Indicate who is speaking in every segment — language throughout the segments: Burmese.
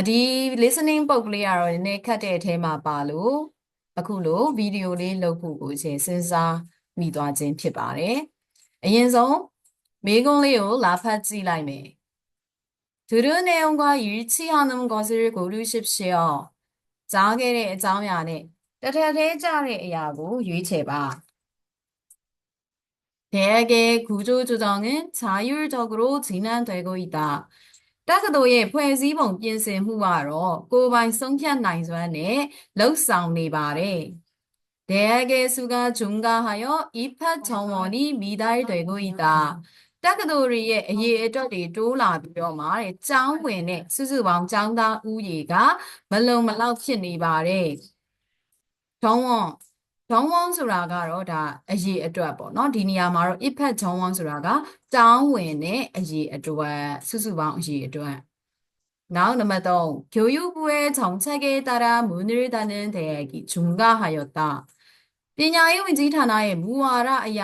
Speaker 1: ဒီ listening ပုတ်ကလေးကတော့နည်းနည်းခက်တဲ့အထဲမှာပါလို့အခုလိုဗီဒီယိုလေးလုပ်ဖို့ကိုရှင်စဉ်းစားမိသွားခြင်းဖြစ်ပါတယ်။အရင်ဆုံးမေးခွန်းလေးကိုလာဖတ်ကြည့်လိုက်မယ်။ 들은 내용과 일치하는 것을 고르십시오. 자게의 장면에 따뜻해자의 이야기 유의해봐. 대학의 구조조정은 자율적으로 진행되고 있다. 딱도의 ဖွဲ့စည်းပုံပြင်ဆင်မှုကတော့ကိုယ်ပိုင်ဆုံးဖြတ်နိုင်စွမ်းနဲ့လှုပ်ဆောင်နေပါတယ်. 대학의 수가 증가하여 입학 정원이 미달되고 있다. 딱도리의 예절이 돌아비어마 장wen의 수수방 장다 우예가 말롱말롱 ဖြစ်နေပါတယ်. 정원ဆိုတာကတော့ဒါအရေးအတွက်ပေါ့နော်ဒီနေရာမှာတော့ ifat 정원ဆိုတာကကျောင်းဝင်တဲ့အရေးအတွက်စုစုပေါင်းအရေးအတွက် 다음 넘버 3. 교육부의 정책에 따라 문을 닫는 대학이 증가하였다. ပညာရေးဝန်ကြီးဌာနရဲ့ 무와라 아야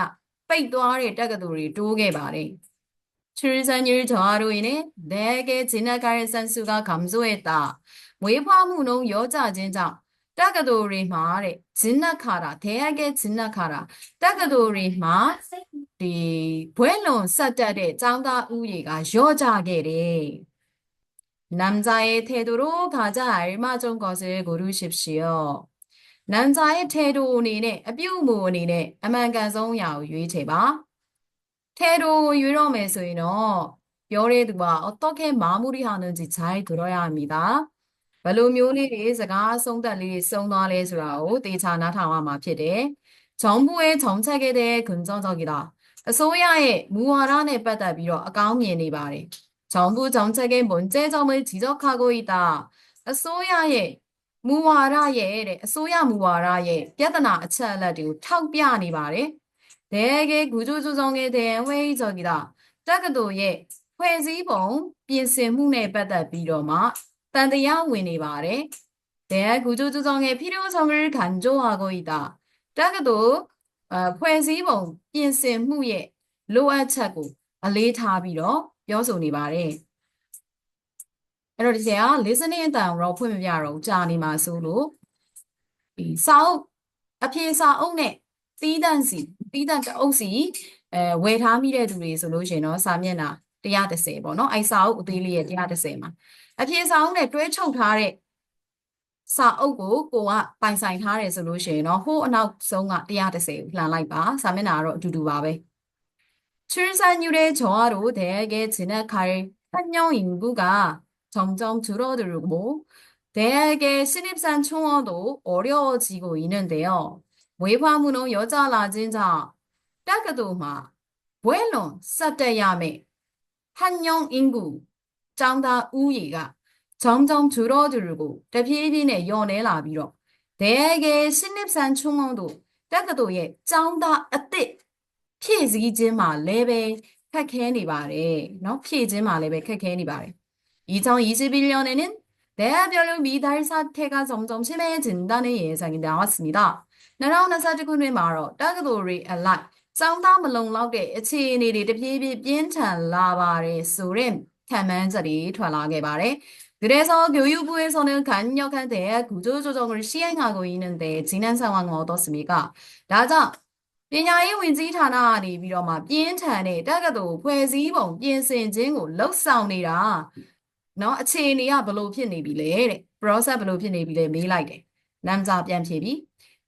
Speaker 1: ပိတ်သွားတဲ့တက္ကသိုလ်တွေ တိုးခဲ့ပါတယ်. 출산율 저하로 인해 대학에 진학할 산수가 감소했다. မွေးဖွားမှုနှုန်း လျော့ကျခြင်းကြောင့်တက္ကသိုလ်တွေမှာတဲ့ 진학하라, 대학에 진학하라. တက္ကသိုလ်တွေမှာ ဘွဲ့လွန်စတက်တဲ့ ကျောင်းသား 우리가 လျော့ကျခဲ့တယ်. 남자의 태도로 가장 알맞은 것을 고르십시오. 남자의 태도 အနေနဲ့အပြုအမူအနေနဲ့ အမှန်ကန်ဆုံးရာကို ရွေးချယ်ပါ. 태도 유럽에서는 별의두가 어떻게 마무리하는지 잘 들어야 합니다. ဘယ်လိုမျိုးလေးတွေ စကားအဆုံးသတ်လေးတွေ ဆုံးသွားလဲဆိုတာကို သေချာနားထောင်ရမှာဖြစ်တယ်. 정부의 정책에 대해 긍정적이다. အစိုးရရဲ့ 무와라နဲ့ ပတ်သက်ပြီးတော့အကောင်းမြင်နေပါတယ်. 정부 정책의 문제점을 지적하고 있다. အစိုးရရဲ့ 무와라의 ပြဿနာအချက်အလက်တွေကို ထောက်ပြနေပါတယ်. 대학의 구조조정에 대한 회의적이다. တက္ကသိုလ်ရဲ့ ဖွဲ့စည်းပုံ ပြင်ဆင်မှုနဲ့ ပတ်သက်ပြီးတော့မှ သံသယဝင်နေပါတယ်. 대학 구조조정의 필요성을 강조하고 있다. တက္ကသိုလ် ဖွဲ့စည်းပုံ ပြင်ဆင်မှုရဲ့ လိုအပ်ချက်ကို အလေးထားပြီးတော့ပြောဆိုနေပါတယ်. အဲ့တော့ဒီဆရာ listening အတန်တော့ဖွင့်မပြတော့ကြာနေမှာဆိုလို့ဒီစာအုပ်အဖြေစာအုပ်နဲ့ သီးသန့်တအုပ်စီဝယ်ထားမိတဲ့သူတွေဆိုလို့ရှိရင်တော့စာမျက်နှာ 130 ပေါ့နော် အဲ့စာအုပ်အသေးလေးရဲ့ 130 မှာအဖြေစာအုပ်နဲ့တွဲချုပ်ထားတဲ့စာအုပ်ကိုကိုကပိုင်ဆိုင်ထားတယ်ဆိုလို့ရှိရင်တော့ဟိုးအနောက်ဆုံးက 130 ကိုလှန်လိုက်ပါ. စာမျက်နှာကတော့အတူတူပါပဲ. 출산율의 저하로 대학에 진학할 한영 인구가 점점 줄어들고 대학의 신입생 총어도 어려워지고 있는데요. 외화문은 여자 낮은 자 딱그도마 외론 사대야매 한영 인구 장다 우위가 점점 줄어들고 대피빈의 연애라비로 대학의 신입생 총어도 딱그도의 장다 어때 ဖြည့်ဆည်းခြင်းမှာလည်းပဲခက်ခဲနေပါတယ်เนาะဖြည့်ခြင်းမှာလည်းပဲခက်ခဲနေပါတယ် 2021년에는 대학별로 미달 사태가 점점 심해진다는 예상이 나왔습니다. 2029년မှာတော့ တက္ကသိုလ်တွေအလိုက် ကျောင်းသားမလုံလောက်တဲ့အခြေအနေတွေတဖြည်းဖြည်းပြင်းထန်လာပါတယ်ဆိုတဲ့ခန့်မှန်းချက်တွေထွက်လာခဲ့ပါတယ်. 그래서 교육부에서는 강력한 대학 구조조정을 시행하고 있는데 지난 상황은 어떻습니까? 나자 ပညာရေးဝန်ကြီးဌာနကနေပြီးတော့မှပြင်းထန်တဲ့တက္ကသိုလ်ဖွဲ့စည်းပုံပြင်ဆင်ခြင်းကိုလှုပ်ဆောင်နေတာเนาะအခြေအနေကဘလို့ဖြစ်နေပြီလဲတဲ့ process ဘလို့ဖြစ်နေပြီလဲမေးလိုက်တယ်. 남자ပြန်ဖြေပြီ.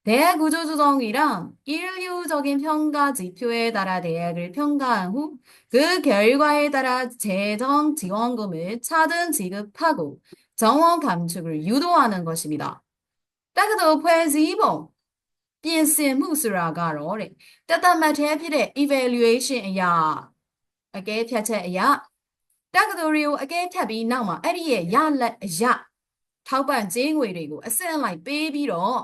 Speaker 1: 대학 구조조정이란 인류적인 평가 지표에 따라 대학을 평가한 후 그 결과에 따라 재정 지원금을 차등 지급하고 정원 감축을 유도하는 것입니다. တက္ကသိုလ်ဖွဲ့စည်းပုံပြင်ဆင်မှုဆိုတာကတော့တသက်မှတ်တမ်းဖြစ်တဲ့ evaluation အရာအကဲဖြတ်ချက်အရာတက္ကသိုလ်တွေကိုအကဲဖြတ်ပြီးနောက်မှာအဲ့ဒီရဲ့ရလဒ်အရာထောက်ပံ့ကြေးငွေတွေကိုအစစ်အလိုက်ပေးပြီးတော့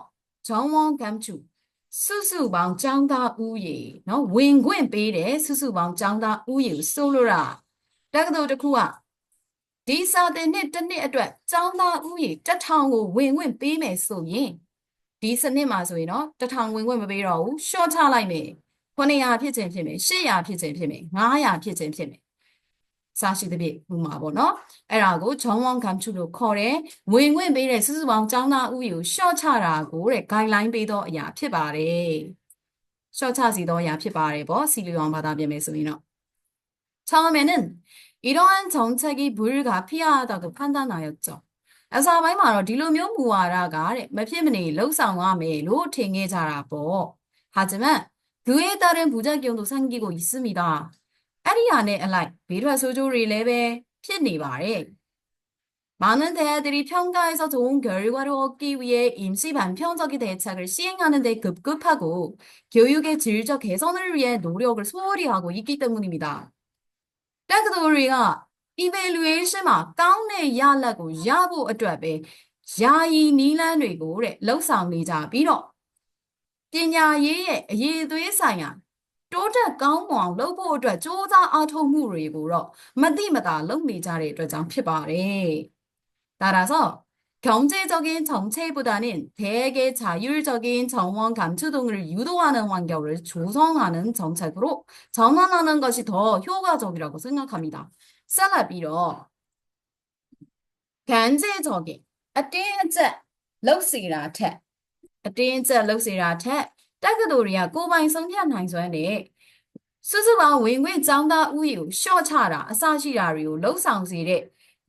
Speaker 1: 정원 감축 수수방 장다 우예 수수방 장다 우예 솔로라 တက္ကသိုလ်တစ်ခုက ဒီစာသင်နှစ်တစ်နှစ်အတွက် 장다 우예 1000ကိုဝင်ခွင့်ပေးမယ်ဆိုရင် ဒီစနစ်မှာဆိုရင်တော့ 1000 ဝင်ခွင့်မပေးတော့ဘူး short ချလိုက်မယ် 900 ဖြစ်ခြင်းဖြစ်မယ် 800 ဖြစ်ခြင်းဖြစ်မယ် 500 ဖြစ်ခြင်းဖြစ်မယ် 사시 대비 무마 보노 에라고 정원 감추로 커래 윙윙 베이레 스스왕 짱나 우유 쇼차라고 래 가이드라인 베이더 야 피바레 쇼차지도 야 피바레 뭐 시리왕 바다 뱀에서이노 처음에는 이러한 정책이 불가피하다고 판단하였죠. 아사바이마로 딜로묘 무아라가 몇피미니 럭상와메 로팅에 자라보. 하지만 그에 따른 부작용도 생기고 있습니다. 아리 안에 알라이 비르와 소조리 레베 피니바레. 많은 대학들이 평가에서 좋은 결과를 얻기 위해 임시 반편적인 대책을 시행하는 데 급급하고 교육의 질적 개선을 위해 노력을 소홀히 하고 있기 때문입니다. တက္ကသိုလ်တွေက evaluation မှာကောင်းတဲ့ရလဒ်ကိုရဖို့အတွက်ပဲယာယီနည်းလမ်းတွေကိုတဲ့လှုပ်ဆောင်နေကြပြီးတော့ပညာရေးရဲ့အရေးအသွေးဆိုင်ရာတိုးတက်ကောင်းမွန်အောင်လုပ်ဖို့အတွက်စ조사အားထုတ်မှုတွေကိုတော့မတိမတာလုပ်နေကြတဲ့အတွက်ကြောင့်ဖြစ်ပါတယ်။따라서 경제적인 정책보다는 대개 자율적인 정원 감추 등을 유도하는 환경을 조성하는 정책으로 전환하는 것이 더 효과적이라고 생각합니다. 셀럽이로 경제적인 어떤적 럭시라테 어떤적 럭시라테 တက္ကသိုလ်တွေကကိုယ်ပိုင်ဆုံးဖြတ်နိုင်စွမ်းနဲ့စုစုပေါင်းဝင်ခွင့်ကျောင်းသားဥယျာဉ်ကိုလျှော့ချတာအစရှိတာတွေကိုလှုပ်ဆောင်စေတဲ့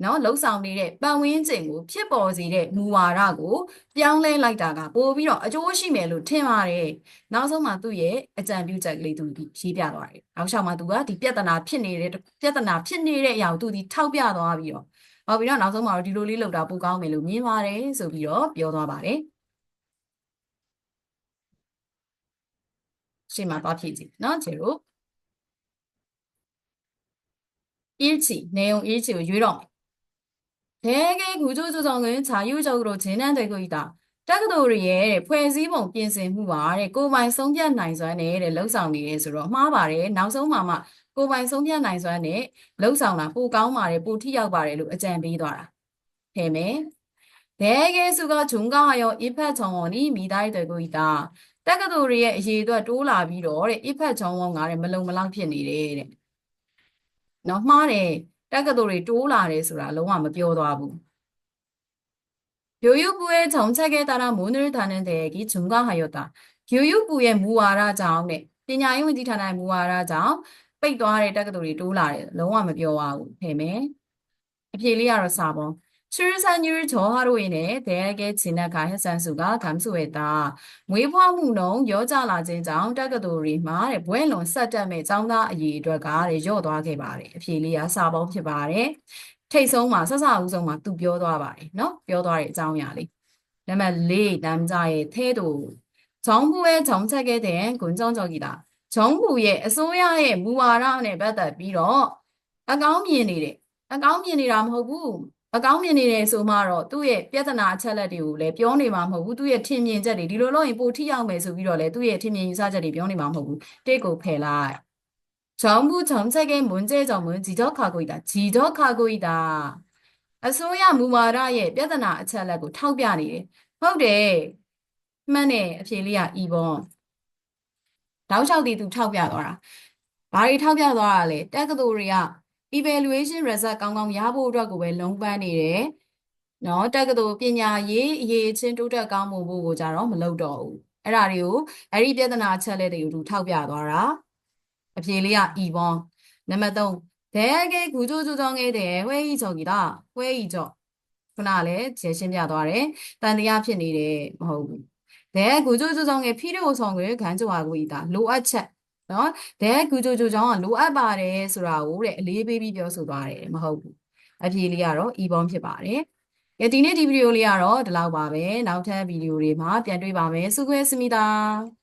Speaker 1: နော်လှုပ်ဆောင်နေတဲ့ပတ်ဝန်းကျင်ကိုဖြစ်ပေါ်စေတဲ့မူဝါဒကိုပြောင်းလဲလိုက်တာကပို့ပြီးတော့အကျိုးရှိမယ်လို့ထင်ပါတယ်။နောက်ဆုံးမှာသူ့ရဲ့အကြံပြုချက်ကလေးသူရေးပြသွားတယ်။နောက်လျှောက်မှာသူကဒီပြဿနာဖြစ်နေတဲ့အရာကိုသူဒီထောက်ပြသွားပြီးတော့ဟောပြီးတော့နောက်ဆုံးမှာတော့ဒီလိုလေးလုပ်တာပိုကောင်းမယ်လို့မြင်ပါတယ်ဆိုပြီးတော့ပြောသွားပါတယ်။ရှင်းမှာသွားဖြည့်ကြည့်နော်ကျေတို့일치 내용 일치를 유령 대개 구조조정은 자율적으로 진행되고 있다. တက္ကသိုလ်ရဲ့ဖွဲ့စည်းပုံပြင်ဆင်မှုပါတဲ့ကိုယ်ပိုင်ဆုံးဖြတ်နိုင်စွမ်းနဲ့တဲ့လှုပ်ဆောင်နေရဲဆိုတော့မှားပါတယ်နောက်ဆုံးမှာကိုယ်ပိုင်ဆုံးဖြတ်နိုင်စွမ်းနဲ့လှုပ်ဆောင်တာပိုကောင်းပါတယ်ပိုထိရောက်ပါတယ်လို့အကြံပေးသွားတာဟဲ့မယ်대개수가 증가하여 입학 정원이 미달되고 있다. တက္ကသိုလ်ရဲ့အရေးအတွက်တိုးလာပြီးတော့တဲ့ 입학 정원가တဲ့မလုံမလောက်ဖြစ်နေတယ်တဲ့နော်မှားတယ်တက္ကသိုလ်တွေတိုးလာတယ်ဆိုတာလုံးဝမပြောသွားဘူး 교육부의 정책에 따라 문을 닫는 대학이 증가하였다. 교육부의 무와라장 네. ပညာရေးဝန်ကြီးဌာနရဲ့ 무와라장 ပိတ်သွားတဲ့ တက္ကသိုလ်တွေတိုးလာတယ်လုံးဝမပြောပါဘူး ဖေမယ် အဖြေလေးကတော့ 4번 출산율 저하로 인해 대학의 진학가 햇산수가 감소했다. 외화무농 여자 낮은 장တက္ကသိုလ်တွေမှာဘွဲ့လွန်ဆက်တက်မဲ့ကျောင်းသားအရေးအတွက်ကလျော့သွားခဲ့ပါတယ် အဖြေလေးက 4번 ဖြစ်ပါတယ် ထိတ်ဆုံးမှာစစဦးဆုံးမှာသူပြောသွားပါတယ်နော်ပြောသွားတဲ့အကြောင်းအရာလေး နံပါတ် 4 남자의 태도 정부의 정책에 대한 긍정적이다. 정부의အစိုးရရဲ့ 무와라에 ပတ်သက်ပြီးတော့အကောင်းမြင်နေတယ်အကောင်းမြင်နေတာမဟုတ်ဘူးအကောင်းမြင်နေတယ်ဆိုမှတော့သူ့ရဲ့ပြဿနာအချက်လက်တွေကိုလည်းပြောနေမှာမဟုတ်ဘူးသူ့ရဲ့ထင်မြင်ချက်တွေဒီလိုလုပ်ရင်ပိုထိရောက်မယ်ဆိုပြီးတော့လည်းသူ့ရဲ့ထင်မြင်ယူဆချက်တွေပြောနေမှာမဟုတ်ဘူးတိတ်ကိုဖယ်လိုက် 정부 정책의 문제점은 지적하고 있다. 지적하고 있다. အစိုးရ 무와라의 ပြဿနာအချက်လက်ကို ထောက်ပြနေတယ်. ဟုတ်တယ်. မှန်တယ်. အဖြေလေးက 2번. တောက်လျှောက်တည်သူထောက်ပြသွားတာ. ဘာတွေထောက်ပြသွားတာလဲ? တက္ကသိုလ်တွေက evaluation result ကောင်းကောင်းရဖို့အတွက်ကိုပဲလုံးပန်းနေတယ်. နော်တက္ကသိုလ်ပညာရေးအရေးချင်းတိုးတက်ကောင်းမွန်ဖို့ကိုကြတော့မလုပ်တော့ဘူး. အဲ့ဒီပြဿနာအချက်လက်တွေကိုသူထောက်ပြသွားတာ. အဖြေလေးက 2번.နံပါတ် 3. 대학의 구조조정에 대해 회의적이다. 회의적. ခုနကလည်း 제시해드렸တယ်. 딴တရားဖြစ်နေတယ်.မဟုတ်ဘူး. 대학 구조조정의 필요성을 강조하고 있다. လိုအပ်ချက်. နော် 대학 구조조정은 လိုအပ်ပါတယ် ဆိုတာကိုအလေးပေးပြီးပြောဆိုသွားတယ်. မဟုတ်ဘူး. အဖြေလေးကတော့ 2번 ဖြစ်ပါတယ်. ဒီနေ့ဒီဗီဒီယိုလေးကတော့ဒီလောက်ပါပဲ. နောက်ထပ်ဗီဒီယိုတွေမှာပြန်တွေ့ပါမယ်. 수고했습니다.